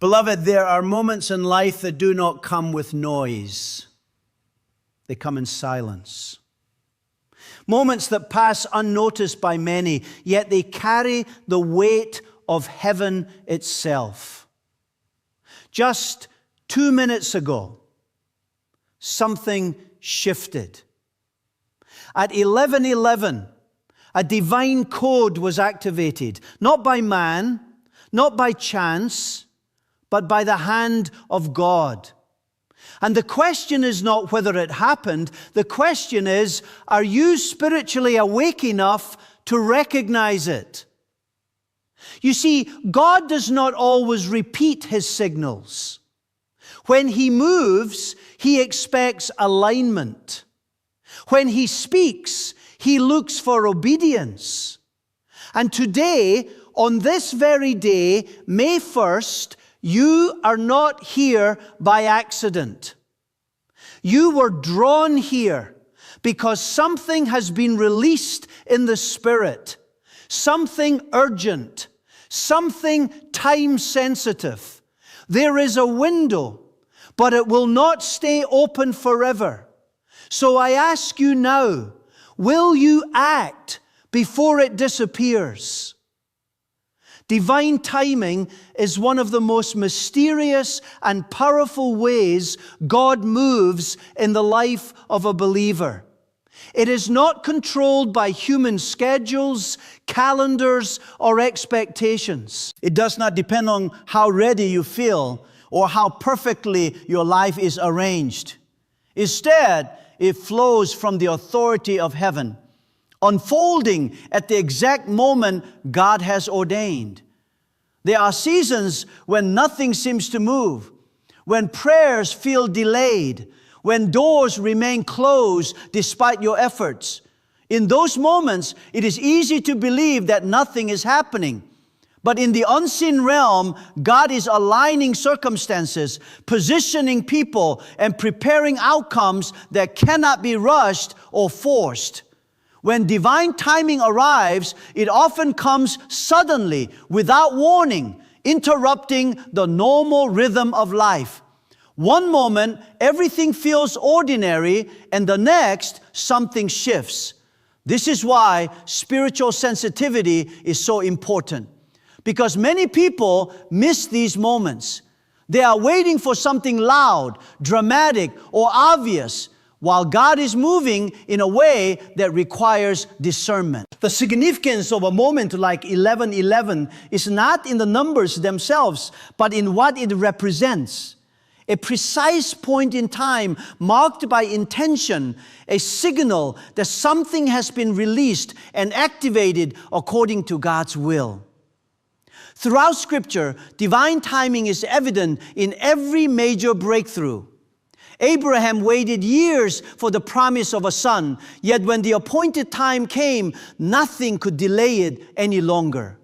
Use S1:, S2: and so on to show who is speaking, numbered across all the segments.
S1: Beloved, there are moments in life that do not come with noise. They come in silence. Moments that pass unnoticed by many, yet they carry the weight of heaven itself. Just 2 minutes ago, something shifted. At 11:11, a divine code was activated, not by man, not by chance, but by the hand of God. And the question is not whether it happened. The question is, are you spiritually awake enough to recognize it? You see, God does not always repeat His signals. When He moves, He expects alignment. When He speaks, He looks for obedience. And today, on this very day, May 1st, you are not here by accident. You were drawn here because something has been released in the Spirit. Something urgent. Something time-sensitive. There is a window, but it will not stay open forever. So I ask you now, will you act before it disappears? Divine timing is one of the most mysterious and powerful ways God moves in the life of a believer. It is not controlled by human schedules, calendars, or expectations. It does not depend on how ready you feel or how perfectly your life is arranged. Instead, it flows from the authority of heaven, unfolding at the exact moment God has ordained. There are seasons when nothing seems to move, when prayers feel delayed, when doors remain closed despite your efforts. In those moments, it is easy to believe that nothing is happening. But in the unseen realm, God is aligning circumstances, positioning people, and preparing outcomes that cannot be rushed or forced. When divine timing arrives, it often comes suddenly, without warning, interrupting the normal rhythm of life. One moment, everything feels ordinary, and the next, something shifts. This is why spiritual sensitivity is so important. Because many people miss these moments. They are waiting for something loud, dramatic, or obvious, while God is moving in a way that requires discernment. The significance of a moment like 11:11 is not in the numbers themselves, but in what it represents. A precise point in time marked by intention, a signal that something has been released and activated according to God's will. Throughout Scripture, divine timing is evident in every major breakthrough. Abraham waited years for the promise of a son, yet when the appointed time came, nothing could delay it any longer.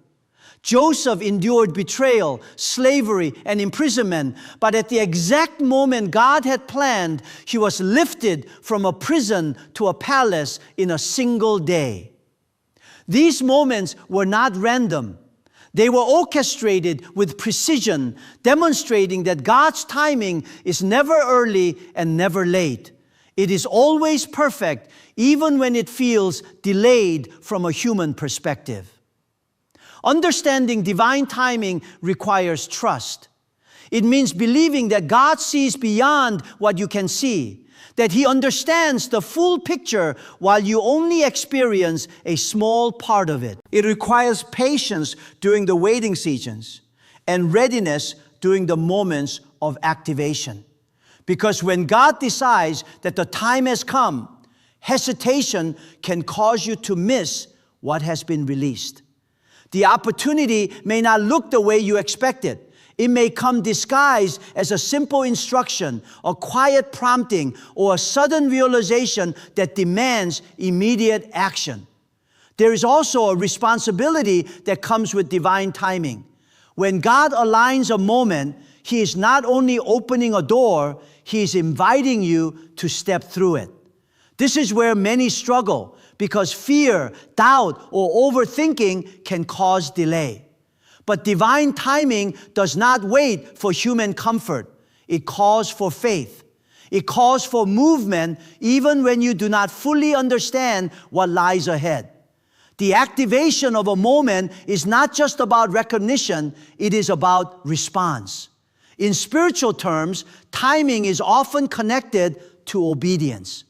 S1: Joseph endured betrayal, slavery, and imprisonment, but at the exact moment God had planned, he was lifted from a prison to a palace in a single day. These moments were not random. They were orchestrated with precision, demonstrating that God's timing is never early and never late. It is always perfect, even when it feels delayed from a human perspective. Understanding divine timing requires trust. It means believing that God sees beyond what you can see, that He understands the full picture while you only experience a small part of it. It requires patience during the waiting seasons and readiness during the moments of activation. Because when God decides that the time has come, hesitation can cause you to miss what has been released. The opportunity may not look the way you expected. It may come disguised as a simple instruction, a quiet prompting, or a sudden realization that demands immediate action. There is also a responsibility that comes with divine timing. When God aligns a moment, He is not only opening a door, He is inviting you to step through it. This is where many struggle because fear, doubt, or overthinking can cause delay. But divine timing does not wait for human comfort. It calls for faith. It calls for movement even when you do not fully understand what lies ahead. The activation of a moment is not just about recognition, it is about response. In spiritual terms, timing is often connected to obedience.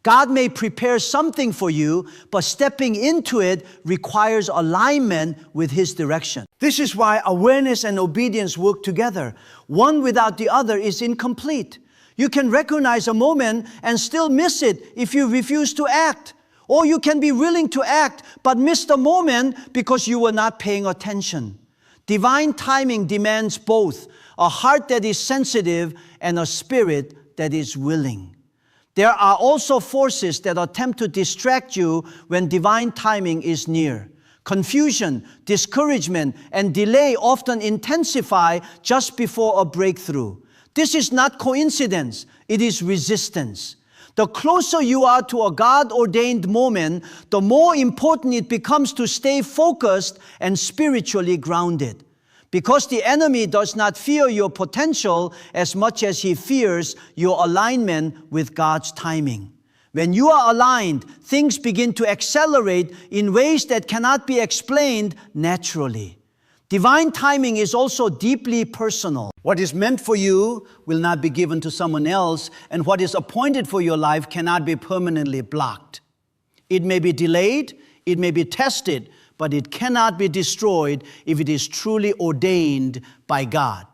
S1: God may prepare something for you, but stepping into it requires alignment with His direction. This is why awareness and obedience work together. One without the other is incomplete. You can recognize a moment and still miss it if you refuse to act. Or you can be willing to act, but miss the moment because you were not paying attention. Divine timing demands both a heart that is sensitive and a spirit that is willing. There are also forces that attempt to distract you when divine timing is near. Confusion, discouragement, and delay often intensify just before a breakthrough. This is not coincidence, it is resistance. The closer you are to a God-ordained moment, the more important it becomes to stay focused and spiritually grounded. Because the enemy does not fear your potential as much as he fears your alignment with God's timing. When you are aligned, things begin to accelerate in ways that cannot be explained naturally. Divine timing is also deeply personal. What is meant for you will not be given to someone else, and what is appointed for your life cannot be permanently blocked. It may be delayed, it may be tested, but it cannot be destroyed if it is truly ordained by God.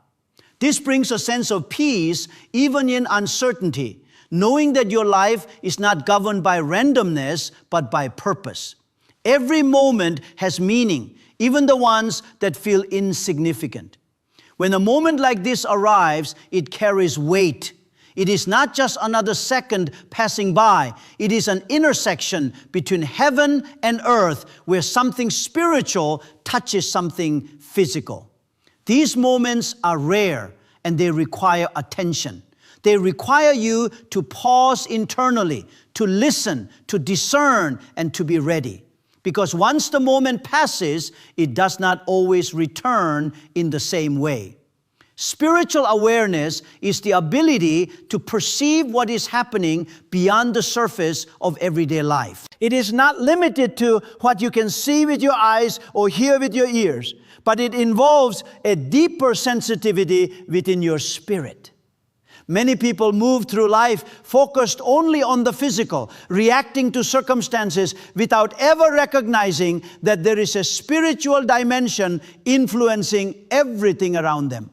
S1: This brings a sense of peace even in uncertainty, knowing that your life is not governed by randomness, but by purpose. Every moment has meaning, even the ones that feel insignificant. When a moment like this arrives, it carries weight. It is not just another second passing by. It is an intersection between heaven and earth where something spiritual touches something physical. These moments are rare and they require attention. They require you to pause internally, to listen, to discern, and to be ready. Because once the moment passes, it does not always return in the same way. Spiritual awareness is the ability to perceive what is happening beyond the surface of everyday life. It is not limited to what you can see with your eyes or hear with your ears, but it involves a deeper sensitivity within your spirit. Many people move through life focused only on the physical, reacting to circumstances without ever recognizing that there is a spiritual dimension influencing everything around them.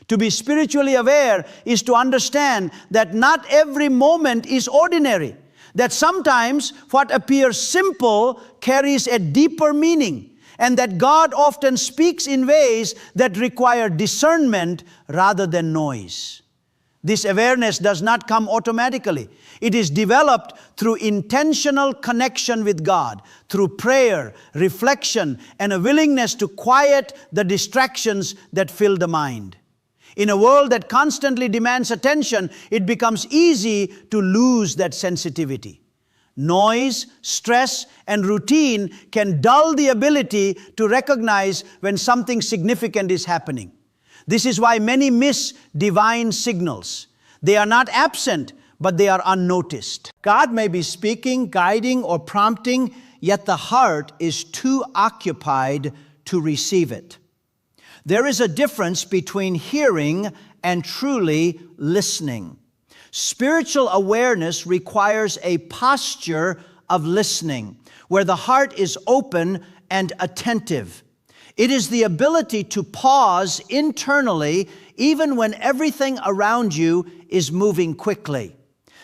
S1: To be spiritually aware is to understand that not every moment is ordinary, that sometimes what appears simple carries a deeper meaning, and that God often speaks in ways that require discernment rather than noise. This awareness does not come automatically. It is developed through intentional connection with God, through prayer, reflection, and a willingness to quiet the distractions that fill the mind. In a world that constantly demands attention, it becomes easy to lose that sensitivity. Noise, stress, and routine can dull the ability to recognize when something significant is happening. This is why many miss divine signals. They are not absent, but they are unnoticed. God may be speaking, guiding, or prompting, yet the heart is too occupied to receive it. There is a difference between hearing and truly listening. Spiritual awareness requires a posture of listening, where the heart is open and attentive. It is the ability to pause internally even when everything around you is moving quickly.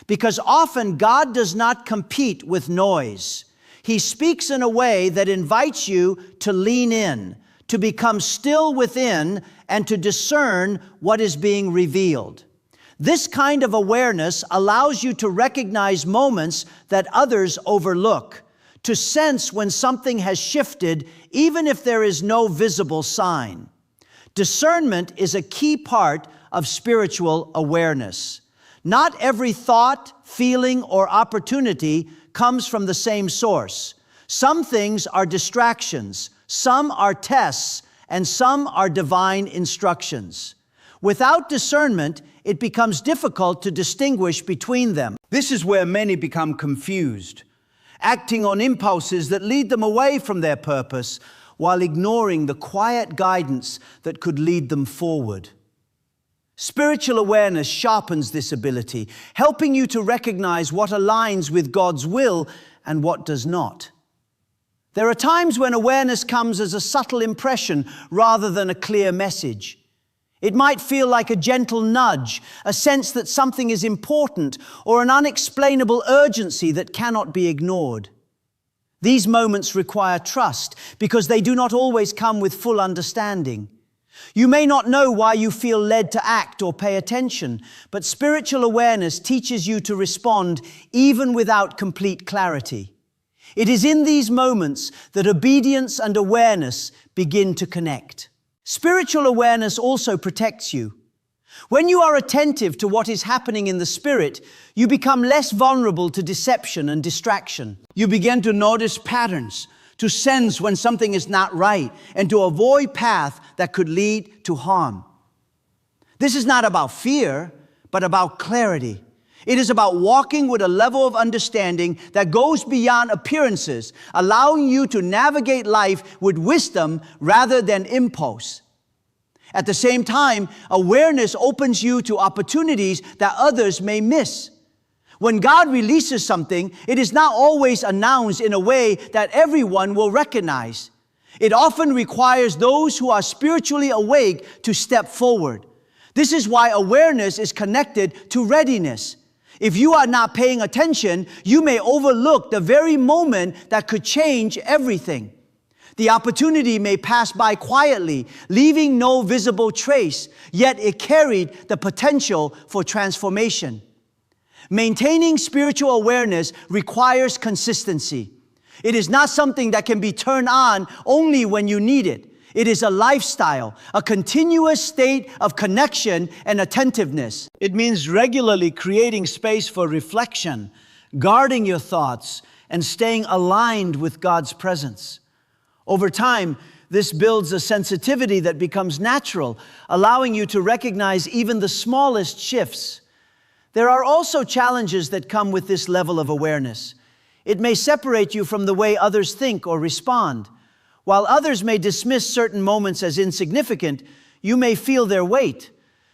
S1: Because often God does not compete with noise. He speaks in a way that invites you to lean in, to become still within, and to discern what is being revealed. This kind of awareness allows you to recognize moments that others overlook, to sense when something has shifted, even if there is no visible sign. Discernment is a key part of spiritual awareness. Not every thought, feeling, or opportunity comes from the same source. Some things are distractions, some are tests, and some are divine instructions. Without discernment, it becomes difficult to distinguish between them. This is where many become confused, acting on impulses that lead them away from their purpose while ignoring the quiet guidance that could lead them forward. Spiritual awareness sharpens this ability, helping you to recognize what aligns with God's will and what does not. There are times when awareness comes as a subtle impression rather than a clear message. It might feel like a gentle nudge, a sense that something is important, or an unexplainable urgency that cannot be ignored. These moments require trust because they do not always come with full understanding. You may not know why you feel led to act or pay attention, but spiritual awareness teaches you to respond even without complete clarity. It is in these moments that obedience and awareness begin to connect. Spiritual awareness also protects you. When you are attentive to what is happening in the spirit, you become less vulnerable to deception and distraction. You begin to notice patterns, to sense when something is not right, and to avoid paths that could lead to harm. This is not about fear, but about clarity. It is about walking with a level of understanding that goes beyond appearances, allowing you to navigate life with wisdom rather than impulse. At the same time, awareness opens you to opportunities that others may miss. When God releases something, it is not always announced in a way that everyone will recognize. It often requires those who are spiritually awake to step forward. This is why awareness is connected to readiness. If you are not paying attention, you may overlook the very moment that could change everything. The opportunity may pass by quietly, leaving no visible trace, yet it carried the potential for transformation. Maintaining spiritual awareness requires consistency. It is not something that can be turned on only when you need it. It is a lifestyle, a continuous state of connection and attentiveness. It means regularly creating space for reflection, guarding your thoughts, and staying aligned with God's presence. Over time, this builds a sensitivity that becomes natural, allowing you to recognize even the smallest shifts. There are also challenges that come with this level of awareness. It may separate you from the way others think or respond. While others may dismiss certain moments as insignificant, you may feel their weight.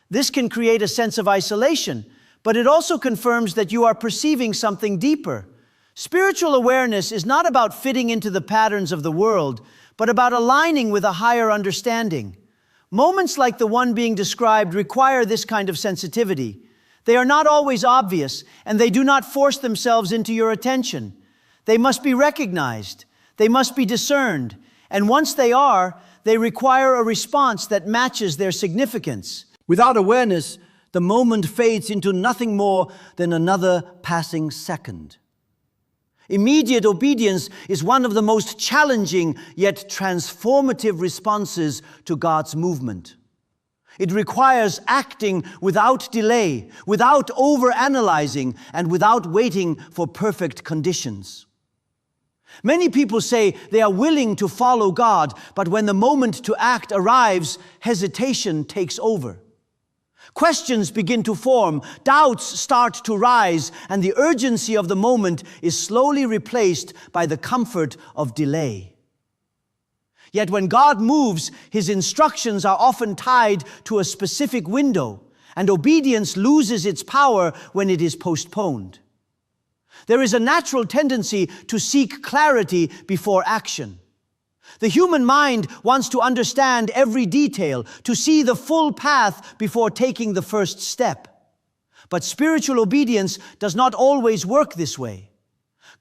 S1: This can create a sense of isolation, but it also confirms that you are perceiving something deeper. Spiritual awareness is not about fitting into the patterns of the world, but about aligning with a higher understanding. Moments like the one being described require this kind of sensitivity. They are not always obvious, and they do not force themselves into your attention. They must be recognized. They must be discerned. And once they are, they require a response that matches their significance. Without awareness, the moment fades into nothing more than another passing second. Immediate obedience is one of the most challenging yet transformative responses to God's movement. It requires acting without delay, without overanalyzing, and without waiting for perfect conditions. Many people say they are willing to follow God, but when the moment to act arrives, hesitation takes over. Questions begin to form, doubts start to rise, and the urgency of the moment is slowly replaced by the comfort of delay. Yet when God moves, His instructions are often tied to a specific window, and obedience loses its power when it is postponed. There is a natural tendency to seek clarity before action. The human mind wants to understand every detail, to see the full path before taking the first step. But spiritual obedience does not always work this way.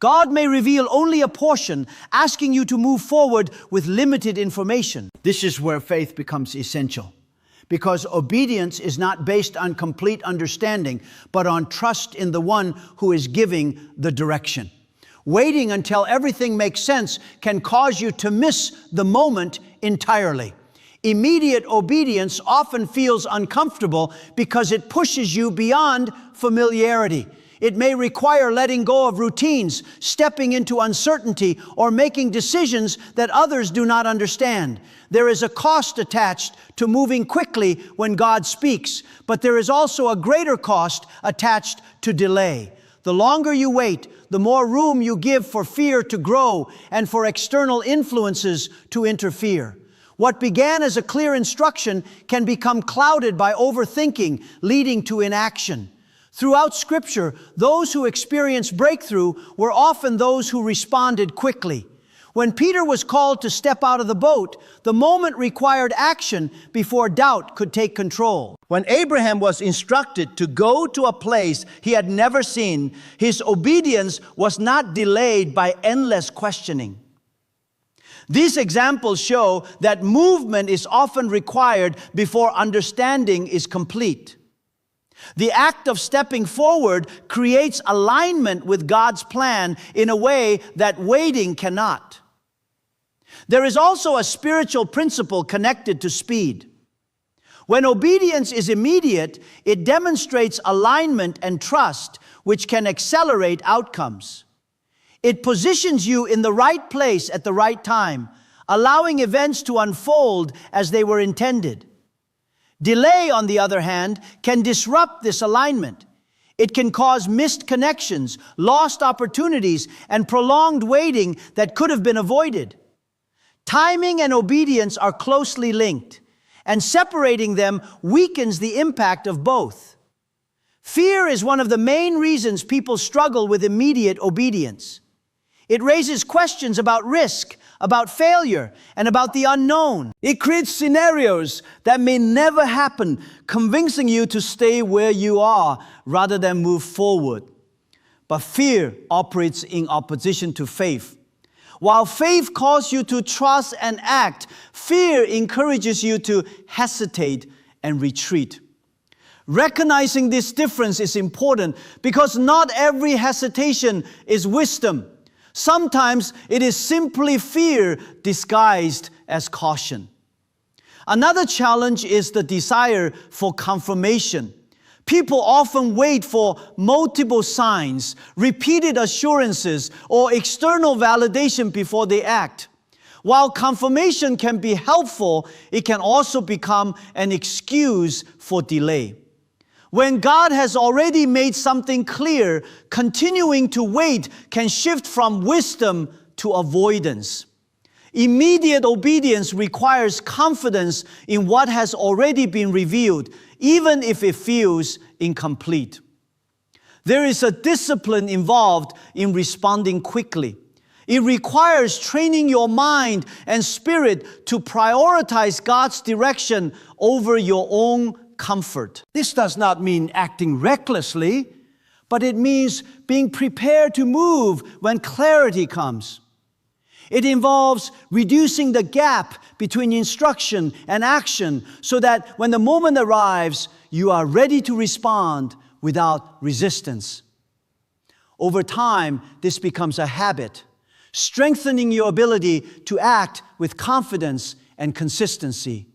S1: God may reveal only a portion, asking you to move forward with limited information. This is where faith becomes essential, because obedience is not based on complete understanding, but on trust in the one who is giving the direction. Waiting until everything makes sense can cause you to miss the moment entirely. Immediate obedience often feels uncomfortable because it pushes you beyond familiarity. It may require letting go of routines, stepping into uncertainty, or making decisions that others do not understand. There is a cost attached to moving quickly when God speaks, but there is also a greater cost attached to delay. The longer you wait, the more room you give for fear to grow and for external influences to interfere. What began as a clear instruction can become clouded by overthinking, leading to inaction. Throughout Scripture, those who experienced breakthrough were often those who responded quickly. When Peter was called to step out of the boat, the moment required action before doubt could take control. When Abraham was instructed to go to a place he had never seen, his obedience was not delayed by endless questioning. These examples show that movement is often required before understanding is complete. The act of stepping forward creates alignment with God's plan in a way that waiting cannot. There is also a spiritual principle connected to speed. When obedience is immediate, it demonstrates alignment and trust, which can accelerate outcomes. It positions you in the right place at the right time, allowing events to unfold as they were intended. Delay, on the other hand, can disrupt this alignment. It can cause missed connections, lost opportunities, and prolonged waiting that could have been avoided. Timing and obedience are closely linked, and separating them weakens the impact of both. Fear is one of the main reasons people struggle with immediate obedience. It raises questions about risk, about failure, and about the unknown. It creates scenarios that may never happen, convincing you to stay where you are rather than move forward. But fear operates in opposition to faith. While faith calls you to trust and act, fear encourages you to hesitate and retreat. Recognizing this difference is important because not every hesitation is wisdom. Sometimes it is simply fear disguised as caution. Another challenge is the desire for confirmation. People often wait for multiple signs, repeated assurances, or external validation before they act. While confirmation can be helpful, it can also become an excuse for delay. When God has already made something clear, continuing to wait can shift from wisdom to avoidance. Immediate obedience requires confidence in what has already been revealed, even if it feels incomplete. There is a discipline involved in responding quickly. It requires training your mind and spirit to prioritize God's direction over your own comfort. This does not mean acting recklessly, but it means being prepared to move when clarity comes. It involves reducing the gap between instruction and action so that when the moment arrives, you are ready to respond without resistance. Over time, this becomes a habit, strengthening your ability to act with confidence and consistency.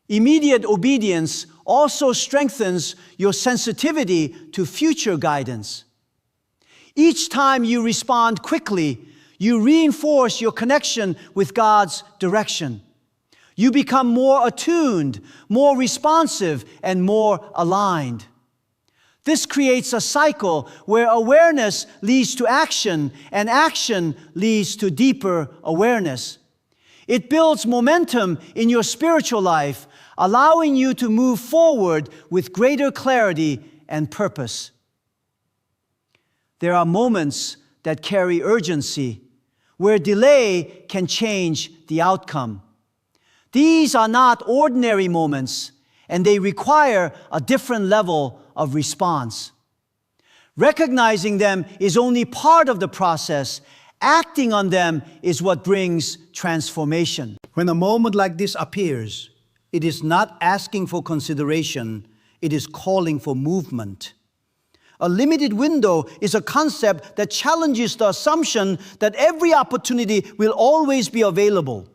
S1: Immediate obedience also strengthens your sensitivity to future guidance. Each time you respond quickly, you reinforce your connection with God's direction. You become more attuned, more responsive, and more aligned. This creates a cycle where awareness leads to action, and action leads to deeper awareness. It builds momentum in your spiritual life, allowing you to move forward with greater clarity and purpose. There are moments that carry urgency, where delay can change the outcome. These are not ordinary moments, and they require a different level of response. Recognizing them is only part of the process. Acting on them is what brings transformation. When a moment like this appears, it is not asking for consideration, it is calling for movement. A limited window is a concept that challenges the assumption that every opportunity will always be available.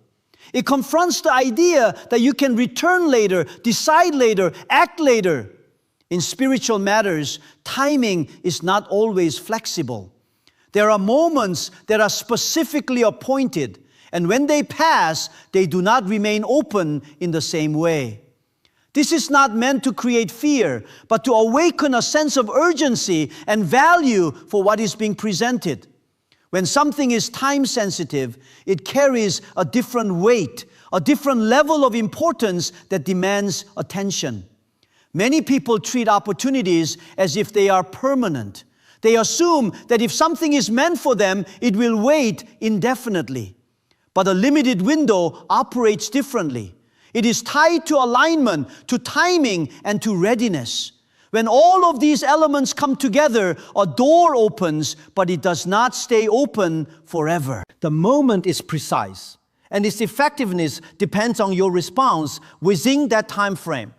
S1: It confronts the idea that you can return later, decide later, act later. In spiritual matters, timing is not always flexible. There are moments that are specifically appointed, and when they pass, they do not remain open in the same way. This is not meant to create fear, but to awaken a sense of urgency and value for what is being presented. When something is time sensitive, it carries a different weight, a different level of importance that demands attention. Many people treat opportunities as if they are permanent. They assume that if something is meant for them, it will wait indefinitely. But a limited window operates differently. It is tied to alignment, to timing, and to readiness. When all of these elements come together, a door opens, but it does not stay open forever. The moment is precise, and its effectiveness depends on your response within that time frame.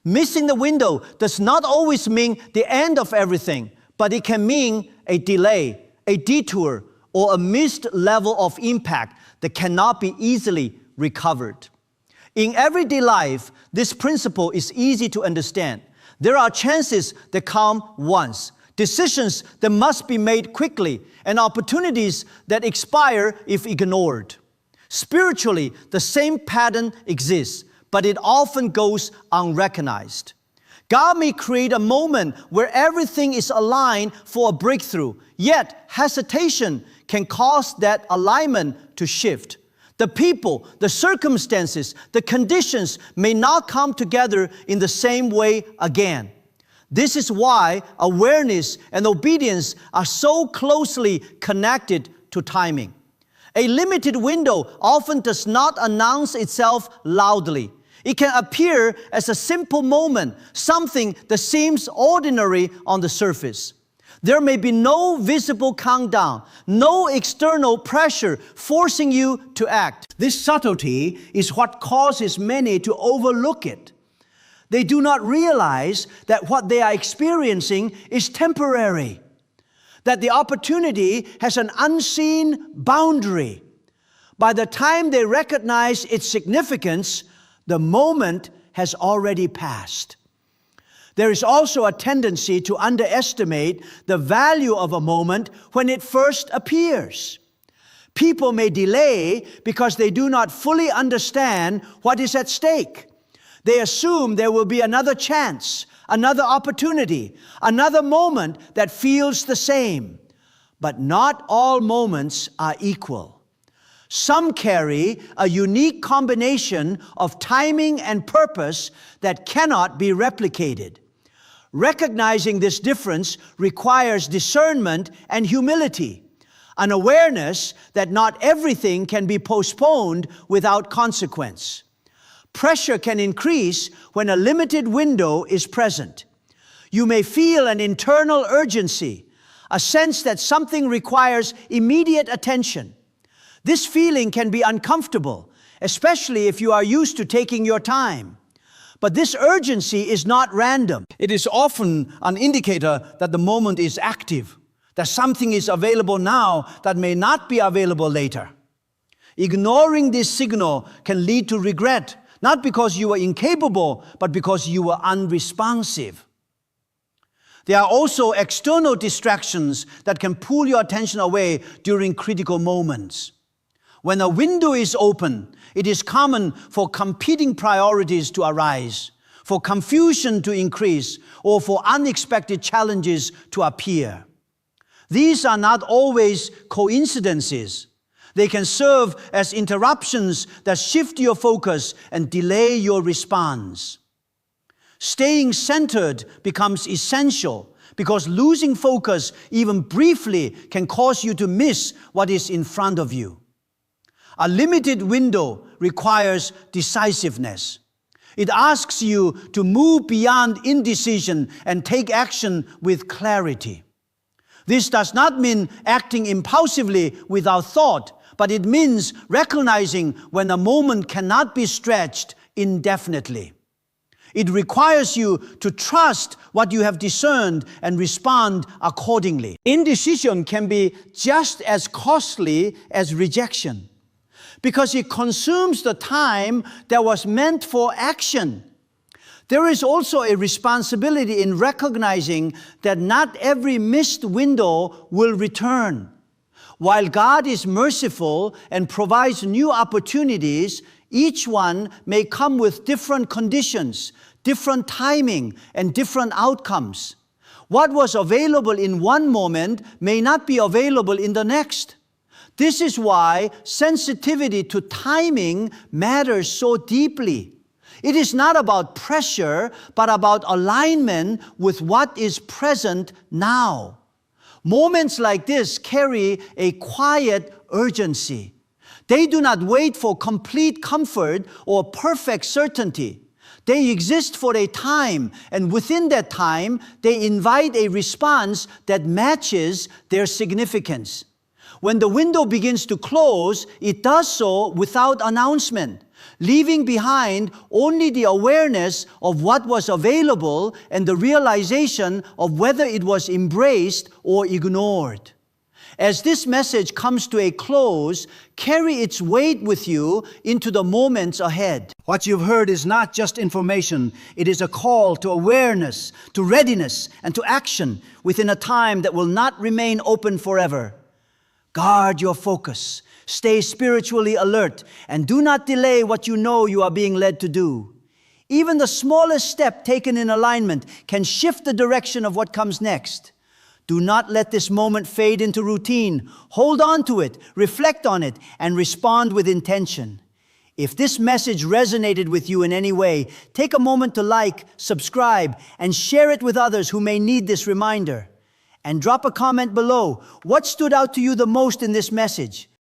S1: Missing the window does not always mean the end of everything, but it can mean a delay, a detour, or a missed level of impact that cannot be easily recovered. In everyday life, this principle is easy to understand. There are chances that come once, decisions that must be made quickly, and opportunities that expire if ignored. Spiritually, the same pattern exists, but it often goes unrecognized. God may create a moment where everything is aligned for a breakthrough, yet hesitation can cause that alignment to shift. The people, the circumstances, the conditions may not come together in the same way again. This is why awareness and obedience are so closely connected to timing. A limited window often does not announce itself loudly. It can appear as a simple moment, something that seems ordinary on the surface. There may be no visible countdown, no external pressure forcing you to act. This subtlety is what causes many to overlook it. They do not realize that what they are experiencing is temporary, that the opportunity has an unseen boundary. By the time they recognize its significance, the moment has already passed. There is also a tendency to underestimate the value of a moment when it first appears. People may delay because they do not fully understand what is at stake. They assume there will be another chance, another opportunity, another moment that feels the same. But not all moments are equal. Some carry a unique combination of timing and purpose that cannot be replicated. Recognizing this difference requires discernment and humility, an awareness that not everything can be postponed without consequence. Pressure can increase when a limited window is present. You may feel an internal urgency, a sense that something requires immediate attention. This feeling can be uncomfortable, especially if you are used to taking your time. But this urgency is not random. It is often an indicator that the moment is active, that something is available now that may not be available later. Ignoring this signal can lead to regret, not because you were incapable, but because you were unresponsive. There are also external distractions that can pull your attention away during critical moments. When a window is open, it is common for competing priorities to arise, for confusion to increase, or for unexpected challenges to appear. These are not always coincidences. They can serve as interruptions that shift your focus and delay your response. Staying centered becomes essential because losing focus, even briefly, can cause you to miss what is in front of you. A limited window requires decisiveness. It asks you to move beyond indecision and take action with clarity. This does not mean acting impulsively without thought, but it means recognizing when a moment cannot be stretched indefinitely. It requires you to trust what you have discerned and respond accordingly. Indecision can be just as costly as rejection, because it consumes the time that was meant for action. There is also a responsibility in recognizing that not every missed window will return. While God is merciful and provides new opportunities, each one may come with different conditions, different timing, and different outcomes. What was available in one moment may not be available in the next. This is why sensitivity to timing matters so deeply. It is not about pressure, but about alignment with what is present now. Moments like this carry a quiet urgency. They do not wait for complete comfort or perfect certainty. They exist for a time, and within that time, they invite a response that matches their significance. When the window begins to close, it does so without announcement, leaving behind only the awareness of what was available and the realization of whether it was embraced or ignored. As this message comes to a close, carry its weight with you into the moments ahead. What you've heard is not just information. It is a call to awareness, to readiness, and to action within a time that will not remain open forever. Guard your focus, stay spiritually alert, and do not delay what you know you are being led to do. Even the smallest step taken in alignment can shift the direction of what comes next. Do not let this moment fade into routine. Hold on to it, reflect on it, and respond with intention. If this message resonated with you in any way, take a moment to like, subscribe, and share it with others who may need this reminder. And drop a comment below. What stood out to you the most in this message?